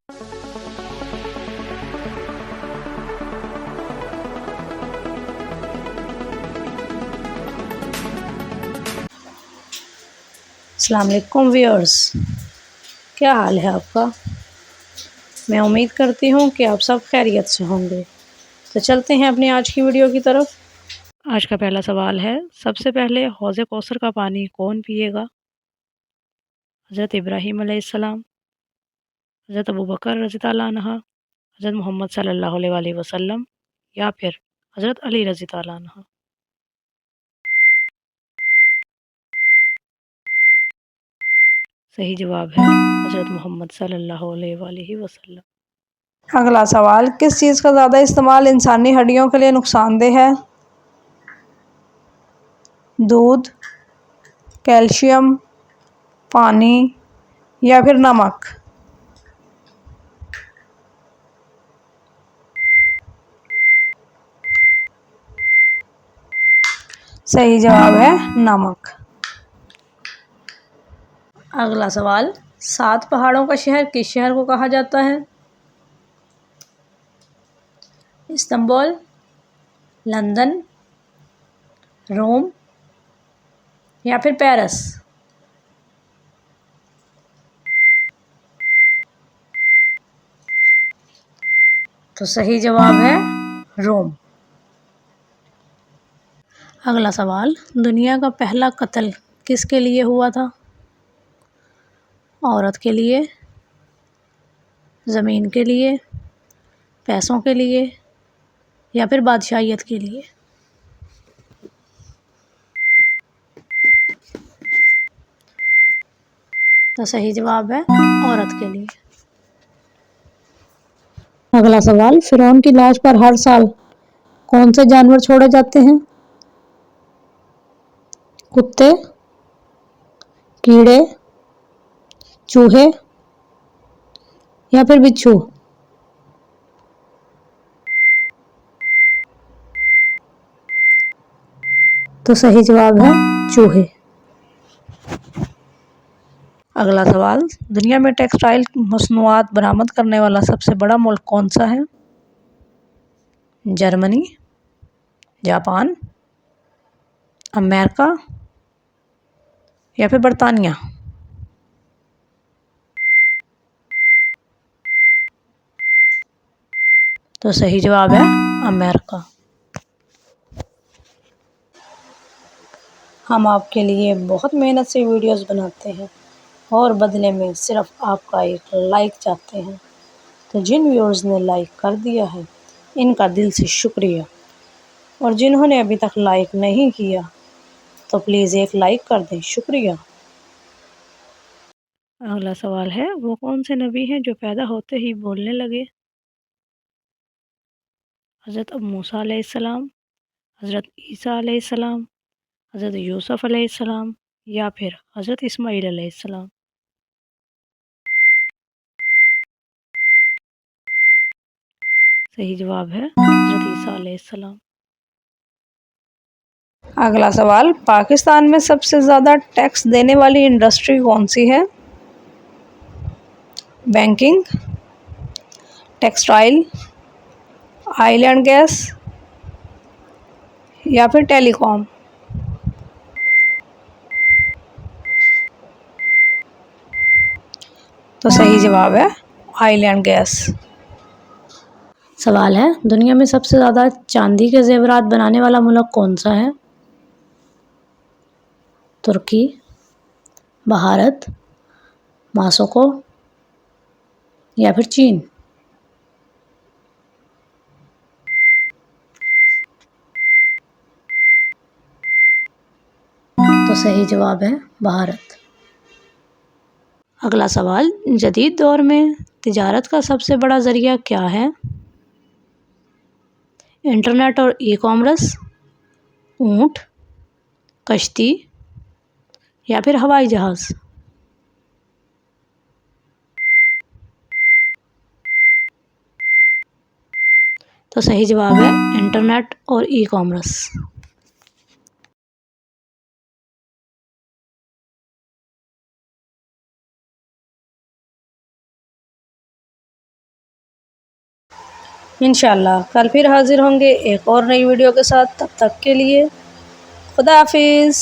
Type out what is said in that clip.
अस्सलाम वालेकुम व्यूअर्स, क्या हाल है आपका। मैं उम्मीद करती हूँ कि आप सब खैरियत से होंगे। तो चलते हैं अपनी आज की वीडियो की तरफ। आज का पहला सवाल है, सबसे पहले हौज़ कौसर का पानी कौन पिएगा? हज़रत इब्राहीम अलैहिस्सलाम, हज़रत अबू बकर रज़ी अल्लाह अन्हा, हज़रत मोहम्मद सल्लल्लाहु अलैहि वसल्लम या फिर हज़रत अली रज़ी अल्लाह अन्हा। सही जवाब है हज़रत मोहम्मद सल्लल्लाहु अलैहि वसल्लम। अगला सवाल, किस चीज़ का ज़्यादा इस्तेमाल इंसानी हड्डियों के लिए नुकसानदेह है? दूध, कैल्शियम, पानी या फिर नमक? सही जवाब है नमक। अगला सवाल, 7 पहाड़ों का शहर किस शहर को कहा जाता है? इस्तांबुल, लंदन, रोम या फिर पेरिस? तो सही जवाब है रोम। अगला सवाल, दुनिया का पहला कत्ल किसके लिए हुआ था? औरत के लिए, ज़मीन के लिए, पैसों के लिए या फिर बादशाहियत के लिए? तो सही जवाब है औरत के लिए। अगला सवाल, फिरौन की लाश पर हर साल कौन से जानवर छोड़े जाते हैं? कुत्ते, कीड़े, चूहे या फिर बिच्छू? तो सही जवाब है चूहे। अगला सवाल, दुनिया में टेक्सटाइल मसनूआत बरामद करने वाला सबसे बड़ा मुल्क कौन सा है? जर्मनी, जापान, अमेरिका या फिर बरतानिया? तो सही जवाब है अमेरिका। हम आपके लिए बहुत मेहनत से वीडियोस बनाते हैं और बदले में सिर्फ आपका एक लाइक चाहते हैं। तो जिन व्यूअर्स ने लाइक कर दिया है, इनका दिल से शुक्रिया, और जिन्होंने अभी तक लाइक नहीं किया तो प्लीज़ एक लाइक कर दें, शुक्रिया। अगला सवाल है, वो कौन से नबी हैं जो पैदा होते ही बोलने लगे? हज़रत मूसा अलैहिस्सलाम, हज़रत ईसा अलैहिस्सलाम, हज़रत यूसुफ अलैहिस्सलाम या फिर हज़रत इस्माईल अलैहिस्सलाम? सही जवाब है हज़रत ईसा अलैहिस्सलाम। अगला सवाल, पाकिस्तान में सबसे ज़्यादा टैक्स देने वाली इंडस्ट्री कौन सी है? Banking, textile, oil and gas या फिर टेलीकॉम? तो सही जवाब है ऑयल एंड गैस। सवाल है, दुनिया में सबसे ज़्यादा चांदी के जेवरात बनाने वाला मुल्क कौन सा है? तुर्की, भारत, मास्को या फिर चीन? तो सही जवाब है भारत। अगला सवाल, जदीद दौर में तिजारत का सबसे बड़ा ज़रिया क्या है? इंटरनेट और ई कॉमर्स, ऊँट, कश्ती या फिर हवाई जहाज़? तो सही जवाब है इंटरनेट और ई कॉमर्स। इंशाल्लाह कल फिर हाज़िर होंगे एक और नई वीडियो के साथ। तब तक के लिए खुदा हाफिज़।